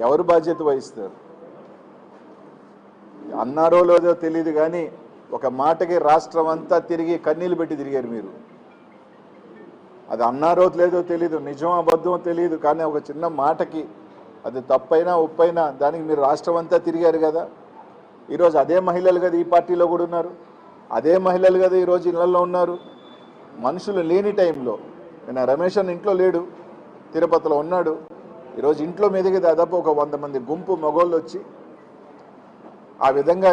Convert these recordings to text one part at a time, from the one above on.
ఎవరు బాధ్యత వహిస్తారు? అన్నారో లేదో తెలియదు కానీ ఒక మాటకి రాష్ట్రం అంతా తిరిగి కన్నీళ్ళు పెట్టి తిరిగారు మీరు. అది అన్నారో లేదో తెలీదు, నిజం అబద్ధం తెలియదు, కానీ ఒక చిన్న మాటకి అది తప్పైనా ఒప్పైనా దానికి మీరు రాష్ట్రం అంతా తిరిగారు కదా. ఈరోజు అదే మహిళలు కదా ఈ పార్టీలో కూడా ఉన్నారు, అదే మహిళలు కదా ఈరోజు ఇళ్లలో ఉన్నారు. మనుషులు లేని టైంలో నేను రమేష్ అన్న ఇంట్లో లేడు, తిరుపతిలో ఉన్నాడు. ఈరోజు ఇంట్లో మీదకి దాదాపు ఒక 100 మంది గుంపు మగోళ్ళు వచ్చి ఆ విధంగా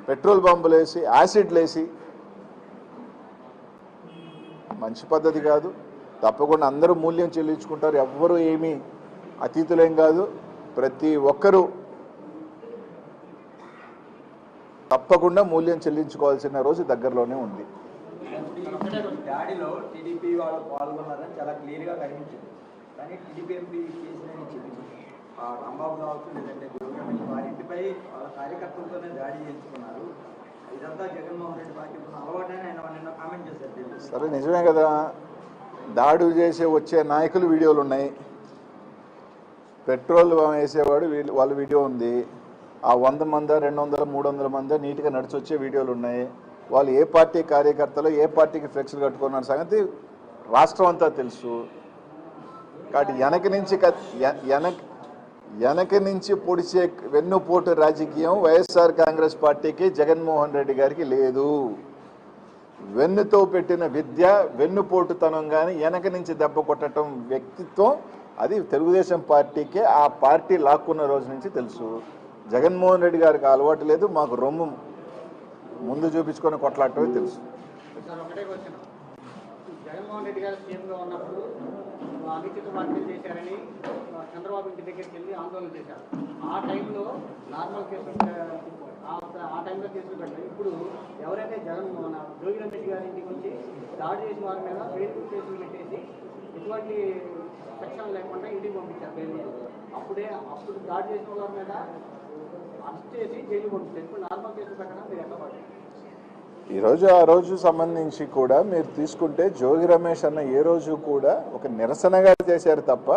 పెట్రోల్ బాంబులు వేసి యాసిడ్లు వేసి మంచి పద్ధతి కాదు. తప్పకుండా అందరూ మూల్యం చెల్లించుకుంటారు, ఎవ్వరూ ఏమీ అతీతులేం కాదు. ప్రతి ఒక్కరూ తప్పకుండా మూల్యం చెల్లించుకోవాల్సిన రోజు దగ్గరలోనే ఉంది. దాడిలో టీడీపీ వాళ్ళు పాల్గొన్నారని చాలా క్లియర్గా కనిపించింది. కానీ టీడీపీ ఎంపీ చేసిన చెప్పింది రాంబాబు కావచ్చు, లేదంటే జోగి వారింటిపై వాళ్ళ కార్యకర్తలతోనే దాడి చేయించుకున్నారు. ఇదంతా జగన్మోహన్ రెడ్డి పార్టీ అలవాటని ఆయన నిన్న కామెంట్ చేశారు. సరే, నిజమే కదా, దాడి చేసే వచ్చే నాయకులు వీడియోలు ఉన్నాయి, పెట్రోల్ వేసేవాడు వాళ్ళ వీడియో ఉంది. ఆ 100 మంది 200 300 మంది నీట్గా నడిచి వచ్చే వీడియోలు ఉన్నాయి. వాళ్ళు ఏ పార్టీ కార్యకర్తలు ఏ పార్టీకి ఫ్లెక్స్లు కట్టుకున్న సంగతి రాష్ట్రం అంతా తెలుసు. కాబట్టి వెనక నుంచి పొడిచే వెన్నుపోటు రాజకీయం వైఎస్ఆర్ కాంగ్రెస్ పార్టీకి జగన్మోహన్ రెడ్డి గారికి లేదు. వెన్నుతో పెట్టిన విద్య వెన్నుపోటుతనం కానీ వెనక నుంచి దెబ్బ కొట్టడం వ్యక్తిత్వం అది తెలుగుదేశం పార్టీకే ఆ పార్టీ లాక్కున్న రోజు నుంచి తెలుసు. జగన్మోహన్ రెడ్డి గారికి అలవాటు లేదు, మాకు రొమ్ము ముందు చూపించుకొని కొట్లాడటమే తెలుసు. జగన్మోహన్ రెడ్డి గారు సీఎంగా ఉన్నప్పుడు అనుచిత వ్యాఖ్యలు చేశారని చంద్రబాబు ఇంటి దగ్గరికి వెళ్ళి ఆందోళన చేశారు. ఆ టైంలో నార్మల్ కేసులు ఆ టైంలో కేసులు పెట్టారు. ఇప్పుడు ఎవరైతే జోగి రమేష్ గారి ఇంటికి వచ్చి దాడి చేసిన వారి మీద ఫేస్బుక్ కేసులు పెట్టేసి ఎటువంటి సెక్షన్ లేకుండా ఇంటికి పంపించారు బెయిల్. అప్పుడు దాడి చేసిన వారి మీద అరెస్ట్ చేసి జైలు పంపించారు. ఇప్పుడు నార్మల్ కేసులు పెట్టడం మీరు ఎట్లా పడుతుంది? ఆ రోజు సంబంధించి కూడా మీరు తీసుకుంటే జోగి రమేష్ అన్న ఏ రోజు కూడా ఒక నిరసనగా చేశారు తప్ప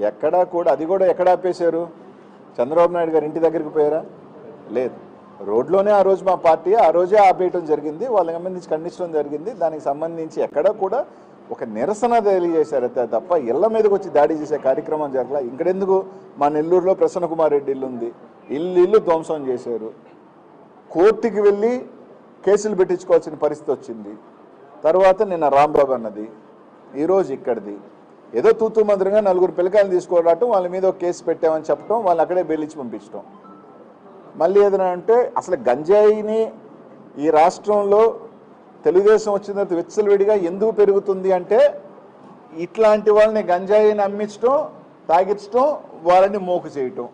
ఎక్కడా కూడా అది కూడా ఎక్కడ ఆపేశారు? చంద్రబాబు నాయుడు గారు ఇంటి దగ్గరికి పోయారా? లేదు, రోడ్లోనే ఆ రోజు మా పార్టీ ఆ రోజే ఆపేయటం జరిగింది, వాళ్ళకి సంబంధించి ఖండించడం జరిగింది. దానికి సంబంధించి ఎక్కడా కూడా ఒక నిరసన తెలియజేశారు తప్ప ఇళ్ల మీదకి వచ్చి దాడి చేసే కార్యక్రమం జరగల. ఇక్కడెందుకు మా నెల్లూరులో ప్రసన్న కుమార్ రెడ్డి ఇల్లు ఉంది, ఇల్లు ధ్వంసం చేశారు. కోర్టుకి వెళ్ళి కేసులు పెట్టించుకోవాల్సిన పరిస్థితి వచ్చింది. తర్వాత నిన్న రాంబాబు అన్నది, ఈరోజు ఇక్కడిది. ఏదో తూతూ మంత్రంగా 4 పిల్లకాయలు తీసుకోవడం, వాళ్ళ మీద ఒక కేసు పెట్టామని చెప్పడం, వాళ్ళు అక్కడే బెయిలించి పంపించడం. మళ్ళీ ఏదైనా అంటే అసలు గంజాయిని ఈ రాష్ట్రంలో తెలుగుదేశం వచ్చిన తర్వాత విచ్చలవిడిగా ఎందుకు పెరుగుతుంది అంటే ఇట్లాంటి వాళ్ళని గంజాయిని అమ్మించడం, తాగించడం, వాళ్ళని మోకు చేయటం.